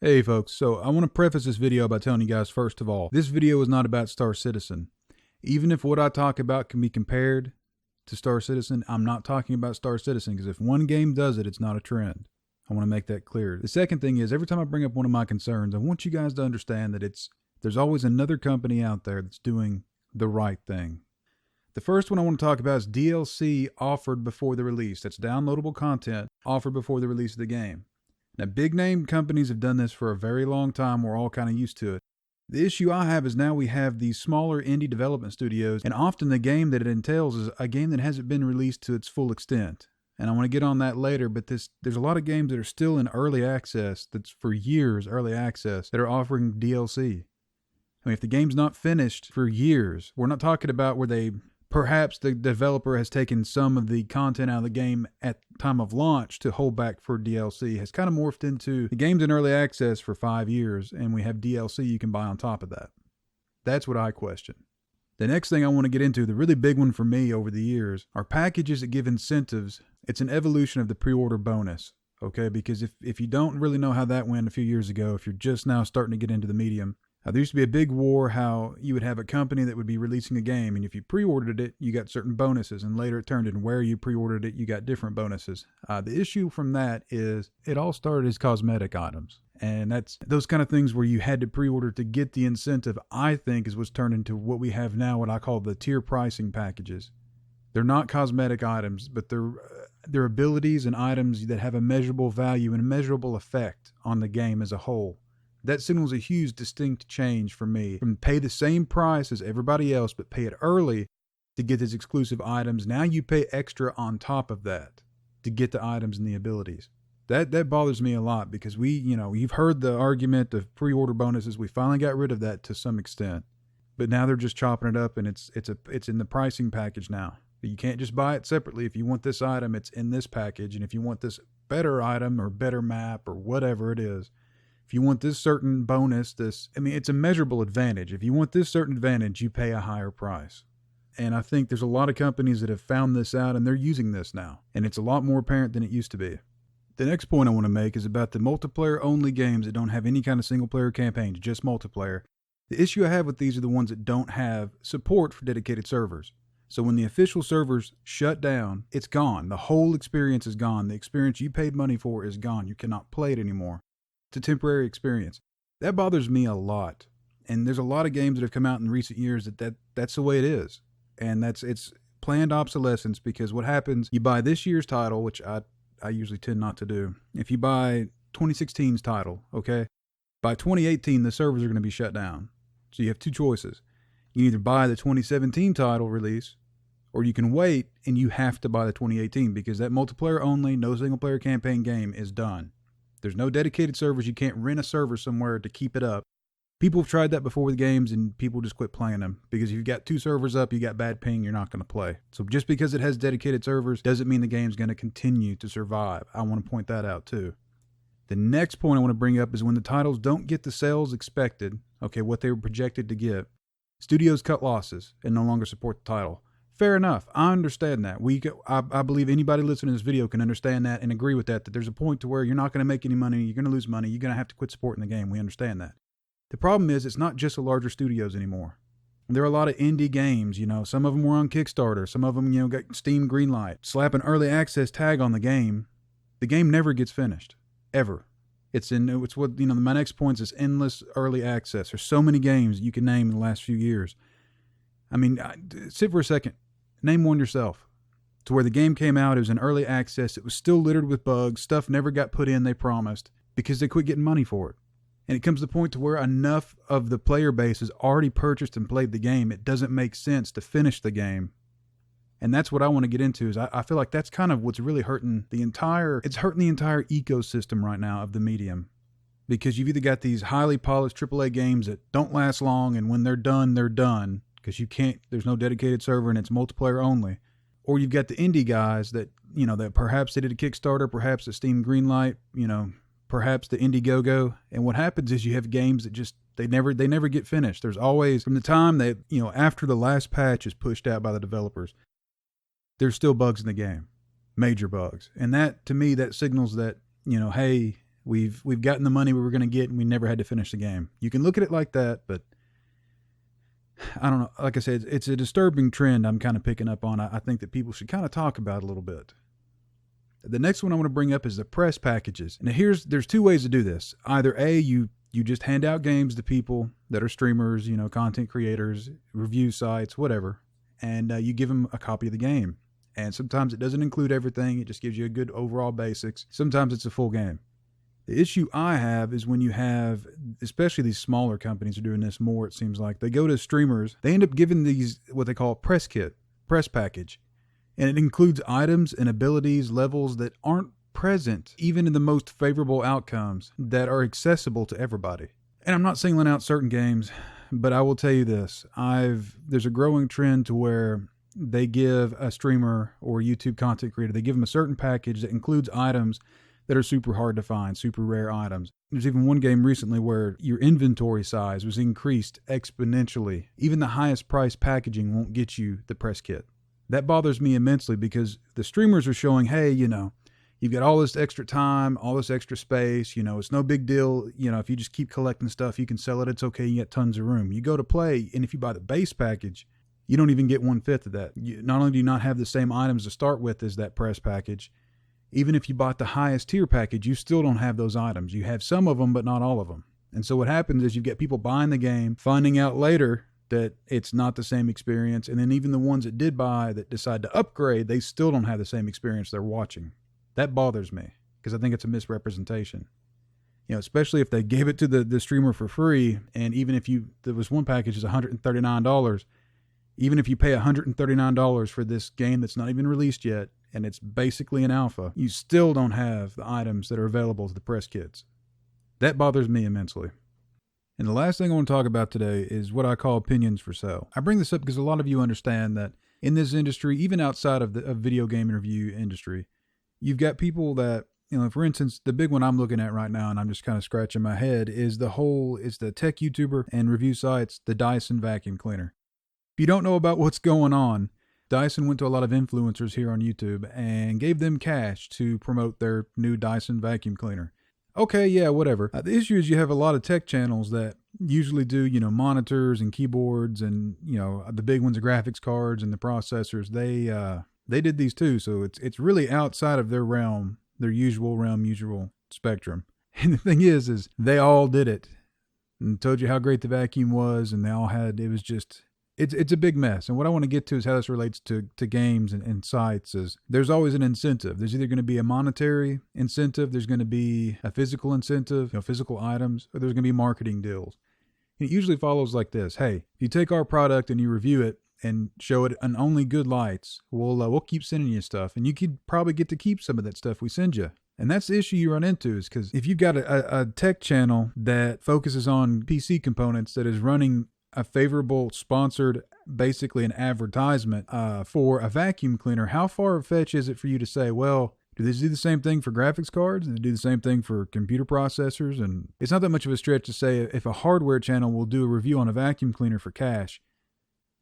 Hey folks, so I want to preface this video by telling you guys first of all, this video is not about Star Citizen. Even if what I talk about can be compared to Star Citizen, I'm not talking about Star Citizen because if one game does it, it's not a trend. I want to make that clear. The second thing is, every time I bring up one of my concerns, I want you guys to understand that there's always another company out there that's doing the right thing. The first one I want to talk about is DLC offered before the release. That's downloadable content offered before the release of the game. Now, big name companies have done this for a very long time. We're all kind of used to it. The issue I have is now we have these smaller indie development studios, and often the game that it entails is a game that hasn't been released to its full extent. And I want to get on that later, but there's a lot of games that are still in early access, that's for years early access, that are offering DLC. I mean, if the game's not finished for years, we're not talking about where perhaps the developer has taken some of the content out of the game at time of launch to hold back for DLC. Has kind of morphed into the game's in early access for 5 years, and we have DLC you can buy on top of that. That's what I question. The next thing I want to get into, the really big one for me over the years, are packages that give incentives. It's an evolution of the pre-order bonus, okay? Because if you don't really know how that went a few years ago, if you're just now starting to get into the medium, there used to be a big war how you would have a company that would be releasing a game, and if you pre-ordered it, you got certain bonuses, and later it turned in where you pre-ordered it, you got different bonuses. The issue from that is it all started as cosmetic items, and that's those kind of things where you had to pre-order to get the incentive, I think, is what's turned into what we have now, what I call the tier pricing packages. They're not cosmetic items, but they're abilities and items that have a measurable value and a measurable effect on the game as a whole. That signals a huge distinct change for me from pay the same price as everybody else, but pay it early to get these exclusive items. Now you pay extra on top of that to get the items and the abilities. That bothers me a lot because you've heard the argument of pre-order bonuses. We finally got rid of that to some extent, but now they're just chopping it up and it's in the pricing package now. But you can't just buy it separately. If you want this item, it's in this package. And if you want this better item or better map or whatever it is, if you want this certain bonus, it's a measurable advantage. If you want this certain advantage, you pay a higher price. And I think there's a lot of companies that have found this out and they're using this now. And it's a lot more apparent than it used to be. The next point I want to make is about the multiplayer only games that don't have any kind of single player campaigns, just multiplayer. The issue I have with these are the ones that don't have support for dedicated servers. So when the official servers shut down, it's gone. The whole experience is gone. The experience you paid money for is gone. You cannot play it anymore. It's a temporary experience. That bothers me a lot. And there's a lot of games that have come out in recent years that's the way it is. And it's planned obsolescence, because what happens, you buy this year's title, which I usually tend not to do. If you buy 2016's title, okay, by 2018 the servers are going to be shut down. So you have two choices. You either buy the 2017 title release, or you can wait and you have to buy the 2018 because that multiplayer only, no single player campaign game is done. There's no dedicated servers. You can't rent a server somewhere to keep it up. People have tried that before with games, and people just quit playing them. Because if you've got two servers up, you got bad ping, you're not going to play. So just because it has dedicated servers doesn't mean the game's going to continue to survive. I want to point that out too. The next point I want to bring up is when the titles don't get the sales expected, okay, what they were projected to get, studios cut losses and no longer support the title. Fair enough. I understand that. I believe anybody listening to this video can understand that and agree with that there's a point to where you're not going to make any money, you're going to lose money, you're going to have to quit supporting the game. We understand that. The problem is it's not just the larger studios anymore. There are a lot of indie games, some of them were on Kickstarter, some of them, got Steam Greenlight. Slap an early access tag on the game never gets finished. Ever. It's what, my next point is endless early access. There's so many games you can name in the last few years. I mean, sit for a second. Name one yourself. To where the game came out, it was in early access, it was still littered with bugs, stuff never got put in they promised, because they quit getting money for it. And it comes to the point to where enough of the player base has already purchased and played the game, it doesn't make sense to finish the game. And that's what I want to get into, is I feel like that's kind of what's really hurting the entire ecosystem right now of the medium. Because you've either got these highly polished AAA games that don't last long, and when they're done, because there's no dedicated server and it's multiplayer only. Or you've got the indie guys that, that perhaps they did a Kickstarter, perhaps a Steam Greenlight, perhaps the Indiegogo. And what happens is you have games that just, they never get finished. There's always, from the time that, after the last patch is pushed out by the developers, there's still bugs in the game, major bugs. And that, to me, that signals that, hey, We've gotten the money we were going to get, and we never had to finish the game. You can look at it like that, but I don't know. Like I said, it's a disturbing trend I'm kind of picking up on. I think that people should kind of talk about it a little bit. The next one I want to bring up is the press packages. Now there's two ways to do this. Either A, you just hand out games to people that are streamers, content creators, review sites, whatever, and you give them a copy of the game. And sometimes it doesn't include everything. It just gives you a good overall basics. Sometimes it's a full game. The issue I have is when you have, especially these smaller companies are doing this more, it seems like. They go to streamers. They end up giving these what they call a press kit, press package. And it includes items and abilities, levels that aren't present even in the most favorable outcomes that are accessible to everybody. And I'm not singling out certain games, but I will tell you this. There's a growing trend to where they give a streamer or YouTube content creator, they give them a certain package that includes items that are super hard to find, super rare items. There's even one game recently where your inventory size was increased exponentially. Even the highest price packaging won't get you the press kit. That bothers me immensely because the streamers are showing, hey, you've got all this extra time, all this extra space, it's no big deal. If you just keep collecting stuff, you can sell it. It's okay. You get tons of room. You go to play, and if you buy the base package, you don't even get 1/5 of that. Not only do you not have the same items to start with as that press package, even if you bought the highest tier package, you still don't have those items. You have some of them, but not all of them. And so what happens is you get people buying the game, finding out later that it's not the same experience. And then even the ones that did buy that decide to upgrade, they still don't have the same experience they're watching. That bothers me because I think it's a misrepresentation. Especially if they gave it to the streamer for free. And even if there was one package is $139, even if you pay $139 for this game that's not even released yet, and it's basically an alpha, you still don't have the items that are available to the press kits. That bothers me immensely. And the last thing I want to talk about today is what I call opinions for sale. I bring this up because a lot of you understand that in this industry, even outside of the video game review industry, you've got people that, for instance, the big one I'm looking at right now, and I'm just kind of scratching my head, is the tech YouTuber and review sites, the Dyson vacuum cleaner. If you don't know about what's going on, Dyson went to a lot of influencers here on YouTube and gave them cash to promote their new Dyson vacuum cleaner. Okay, yeah, whatever. The issue is you have a lot of tech channels that usually do, monitors and keyboards and, the big ones, the graphics cards and the processors. They did these too, so it's really outside of their realm, their usual spectrum. And the thing is they all did it and told you how great the vacuum was, and it's a big mess. And what I want to get to is how this relates to games and sites is there's always an incentive. There's either going to be a monetary incentive, there's going to be a physical incentive, physical items, or there's going to be marketing deals. And it usually follows like this. Hey, if you take our product and you review it and show it in only good lights, we'll keep sending you stuff. And you could probably get to keep some of that stuff we send you. And that's the issue you run into is because if you've got a tech channel that focuses on PC components that is running a favorable sponsored, basically an advertisement for a vacuum cleaner, how far-fetched is it for you to say, well, do they do the same thing for graphics cards? Do they do the same thing for computer processors? And it's not that much of a stretch to say if a hardware channel will do a review on a vacuum cleaner for cash,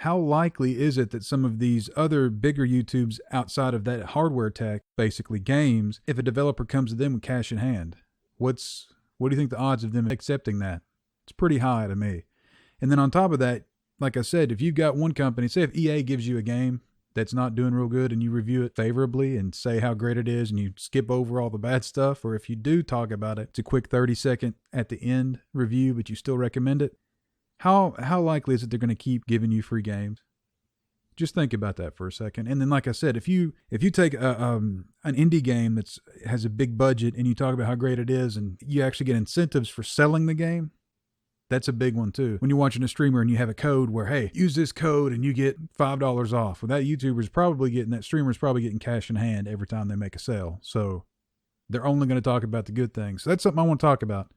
how likely is it that some of these other bigger YouTubes outside of that hardware tech, basically games, if a developer comes to them with cash in hand, what do you think the odds of them accepting that? It's pretty high to me. And then on top of that, like I said, if you've got one company, say if EA gives you a game that's not doing real good and you review it favorably and say how great it is and you skip over all the bad stuff, or if you do talk about it, it's a quick 30-second at the end review, but you still recommend it, how likely is it they're going to keep giving you free games? Just think about that for a second. And then, like I said, if you take an indie game that has a big budget and you talk about how great it is and you actually get incentives for selling the game, that's a big one too. When you're watching a streamer and you have a code where, hey, use this code and you get $5 off. Well, that streamer's probably getting cash in hand every time they make a sale. So they're only going to talk about the good things. So that's something I want to talk about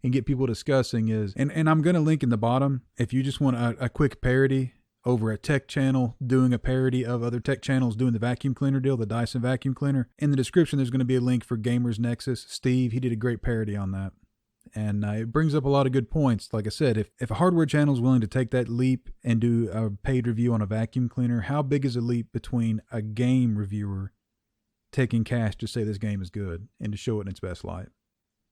and get people discussing is, and I'm going to link in the bottom, if you just want a quick parody over a tech channel doing a parody of other tech channels doing the vacuum cleaner deal, the Dyson vacuum cleaner. In the description, there's going to be a link for Gamers Nexus. Steve, he did a great parody on that. And it brings up a lot of good points. Like I said, if a hardware channel is willing to take that leap and do a paid review on a vacuum cleaner, how big is a leap between a game reviewer taking cash to say this game is good and to show it in its best light?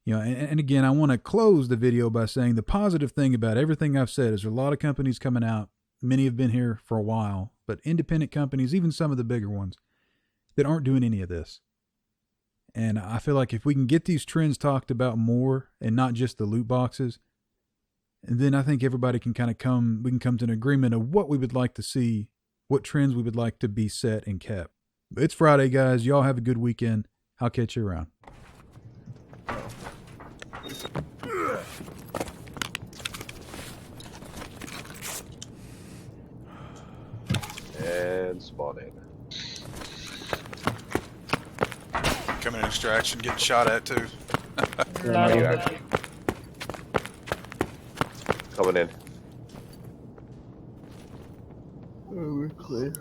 You know, and again, I want to close the video by saying the positive thing about everything I've said is there are a lot of companies coming out. Many have been here for a while, but independent companies, even some of the bigger ones, that aren't doing any of this. And I feel like if we can get these trends talked about more and not just the loot boxes, and then I think everybody can kind of we can come to an agreement of what we would like to see, what trends we would like to be set and kept. But it's Friday, guys. Y'all have a good weekend. I'll catch you around. And spawning. Coming in extraction, getting shot at too. Where are you actually? Coming in. Oh, we're clear.